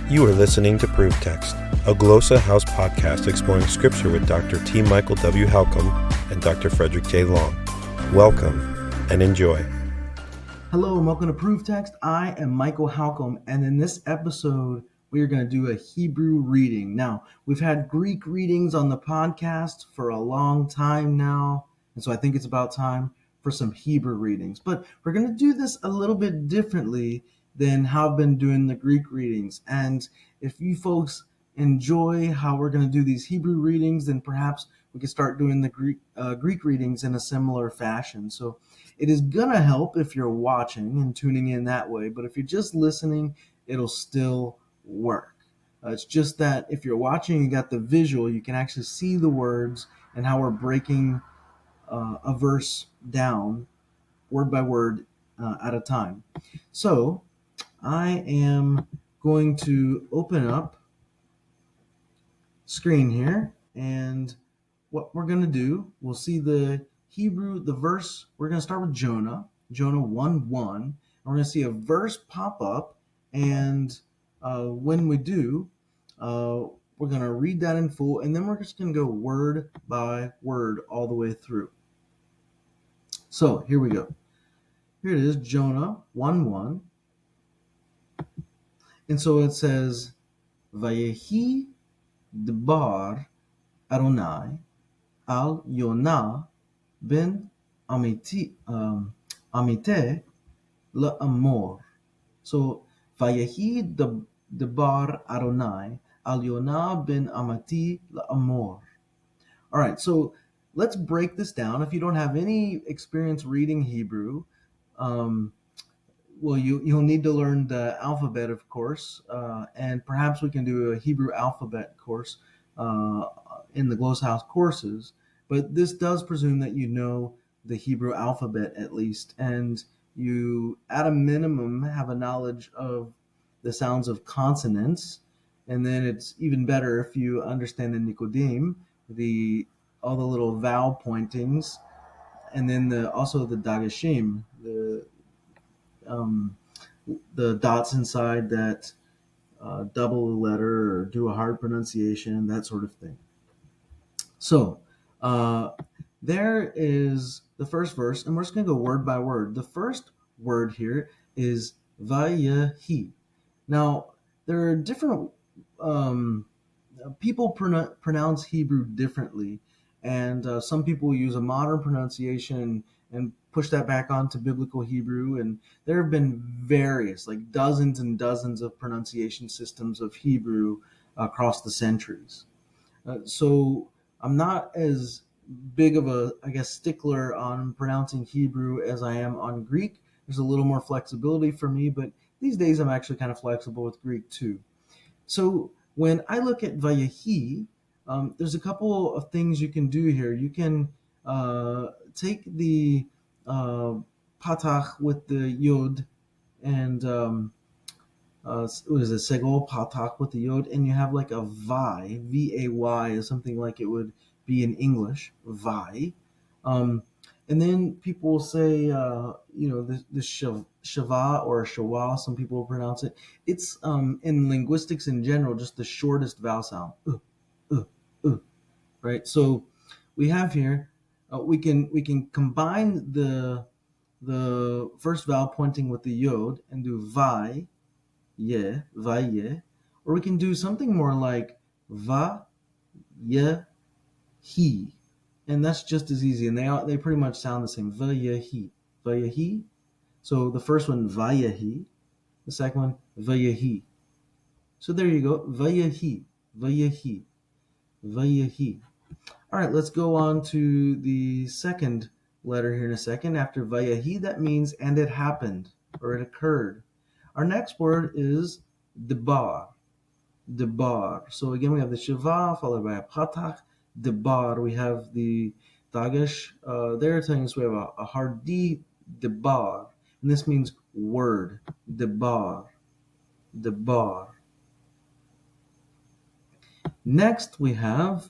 You are listening to Proof Text, a Glossa House podcast exploring Scripture with Dr. T. Michael W. Halcomb and Dr. Frederick J. Long. Welcome and enjoy. Hello and welcome to Proof Text. I am Michael Halcomb, and in this episode, we are going to do a Hebrew reading. Now, we've had Greek readings on the podcast for a long time now, and so I think it's about time for some Hebrew readings. But we're going to do this a little bit differently than how I've been doing the Greek readings. And if you folks enjoy how we're going to do these Hebrew readings, then perhaps we could start doing the Greek readings in a similar fashion. So it is going to help if you're watching and tuning in that way, but if you're just listening, it'll still work. It's just that if you're watching, you got the visual, you can actually see the words and how we're breaking a verse down word by word at a time. So I am going to open up screen here, and what we're going to do, we'll see the verse. We're going to start with Jonah 1:1, and we're going to see a verse pop up, and when we do, we're going to read that in full, and then we're just going to go word by word all the way through. So here we go. Here it is, Jonah 1:1. And so it says, Vayehi Debar Adonai al Yonah ben Amiteh la'amor. So, Vayehi Debar Adonai al Yonah ben Amiteh la'amor. All right, so let's break this down. If you don't have any experience reading Hebrew, you'll need to learn the alphabet, of course, and perhaps we can do a Hebrew alphabet course in the Glossa House courses. But this does presume that you know the Hebrew alphabet at least, and you, at a minimum, have a knowledge of the sounds of consonants. And then it's even better if you understand the Nikodim, all the little vowel pointings, and then also the Dagashim, the dots inside that double a letter or do a hard pronunciation, that sort of thing. So there is the first verse, and we're just going to go word by word. The first word here is Vayehi. Now, there are different people pronounce Hebrew differently, and some people use a modern pronunciation and push that back onto biblical Hebrew, and there have been various, like dozens and dozens of pronunciation systems of Hebrew across the centuries. So I'm not as big of a, stickler on pronouncing Hebrew as I am on Greek. There's a little more flexibility for me, but these days I'm actually kind of flexible with Greek too. So when I look at Vayehi, there's a couple of things you can do here. You can take the patach with the yod, and what is it, segol patach with the yod, and you have like a vai, V-A-Y, is something like it would be in English, vai. And then people will say, the shava or shava, some people will pronounce it. It's in linguistics in general, just the shortest vowel sound, right? So we have here, we can combine the first vowel pointing with the yod and do vai, ye, or we can do something more like va, ye, he, and that's just as easy, and they pretty much sound the same. Vayehi. So the first one, vayehi. The second one, vayehi. So there you go, vayehi. All right, let's go on to the second letter here in a second. After vayehi, that means and it happened or it occurred. Our next word is debar. So again, we have the shava followed by a patach. Debar, we have the dagash. They're telling us we have a hard D, debar, and this means word. Debar. Next, we have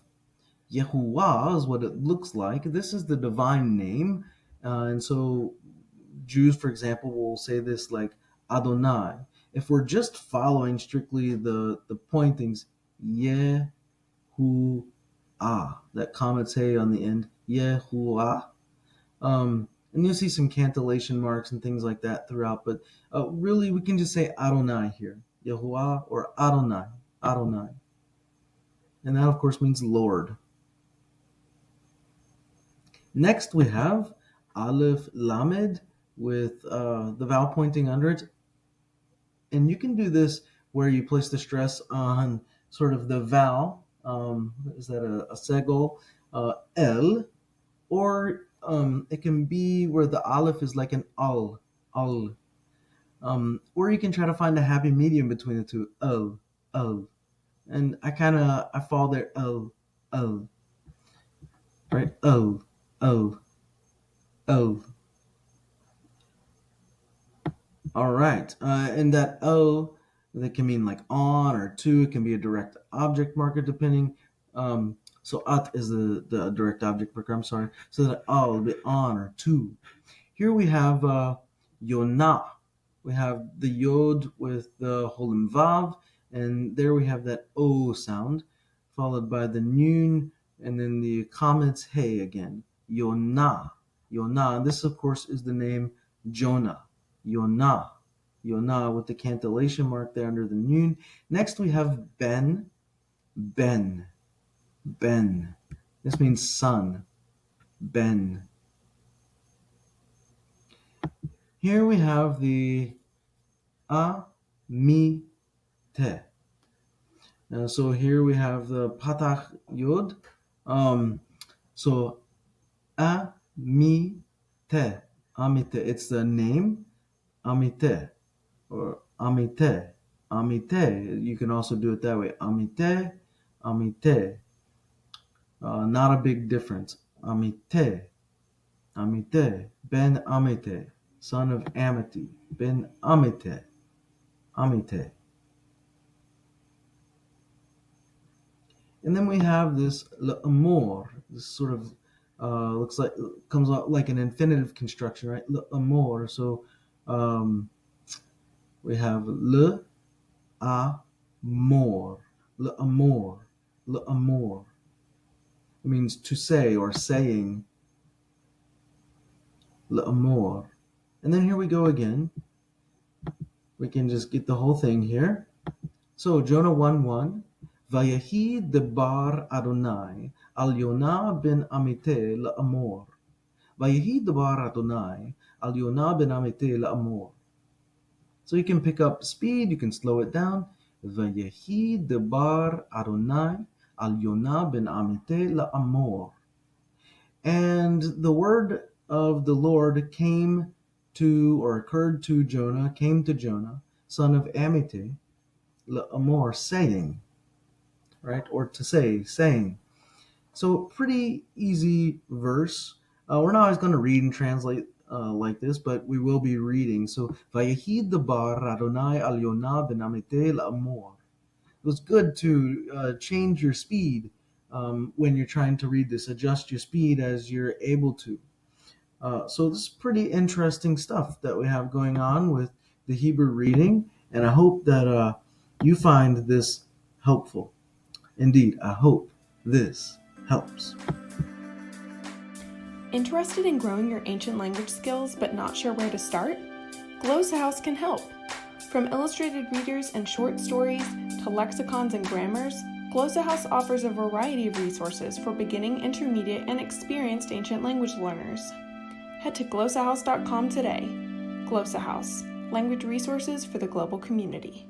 Yahuwah is what it looks like. This is the divine name, and so Jews, for example, will say this like Adonai. If we're just following strictly the pointings, Yehu ah, that comet's hey on the end, Yehu ah. And you'll see some cantillation marks and things like that throughout, but really we can just say Adonai here, Yahuwah or Adonai, Adonai. And that of course means Lord. Next we have Aleph Lamed with the vowel pointing under it. And you can do this where you place the stress on sort of the vowel. Is that a segol? El. Or it can be where the aleph is like an al. Al. Or you can try to find a happy medium between the two. El. El. And I fall there. El. El. Right? El. El. El. All right. And that O, that can mean like on or to. It can be a direct object marker depending. So at is the direct object marker. I'm sorry. So that O will be on or to. Here we have Yonah. We have the Yod with the Holim Vav. And there we have that O sound, followed by the Nun, and then the comet's Hey again. Yonah. Yonah. And this, of course, is the name Jonah. Yonah. Yonah with the cantillation mark there under the Nun. Next we have Ben. Ben. Ben. This means son. Ben. Here we have the A, Mi, Te. So here we have the Patach Yod. So A, Mi, Te. Amite. It's the name. Amite. Or Amite. Amite. You can also do it that way. Amite. Amite. Not a big difference. Amite. Amite. Ben Amite. Son of Amity. Ben Amite. Amite. And then we have this l'amour. This sort of looks like comes out like an infinitive construction, right? L'amour. So we have le a more. L'amour. L'amour. It means to say or saying. L'amour. And then here we go again. We can just get the whole thing here. So Jonah 1:1. Vayehi debar Adonai al Yonah ben Amittai la'amor. Vayehi debar Adonai al Yonah ben Amittai la'amor. So you can pick up speed, you can slow it down. Vayehi debar Adonai al Yonah ben Amittai la'amor. And the word of the Lord came to, or occurred to Jonah, came to Jonah, son of Amittai, la'amor, saying. Right? Or to say, saying. So pretty easy verse. We're not always going to read and translate like this, but we will be reading. So, Vayehid debar Adonai al Yonah ben Amittai la'amor. It was good to change your speed when you're trying to read this. Adjust your speed as you're able to. So this is pretty interesting stuff that we have going on with the Hebrew reading, and I hope that you find this helpful. Indeed, I hope this helps. Interested in growing your ancient language skills but not sure where to start? Glossa House can help. From illustrated readers and short stories to lexicons and grammars, Glossa House offers a variety of resources for beginning, intermediate, and experienced ancient language learners. Head to glossahouse.com today. Glossa House, language resources for the global community.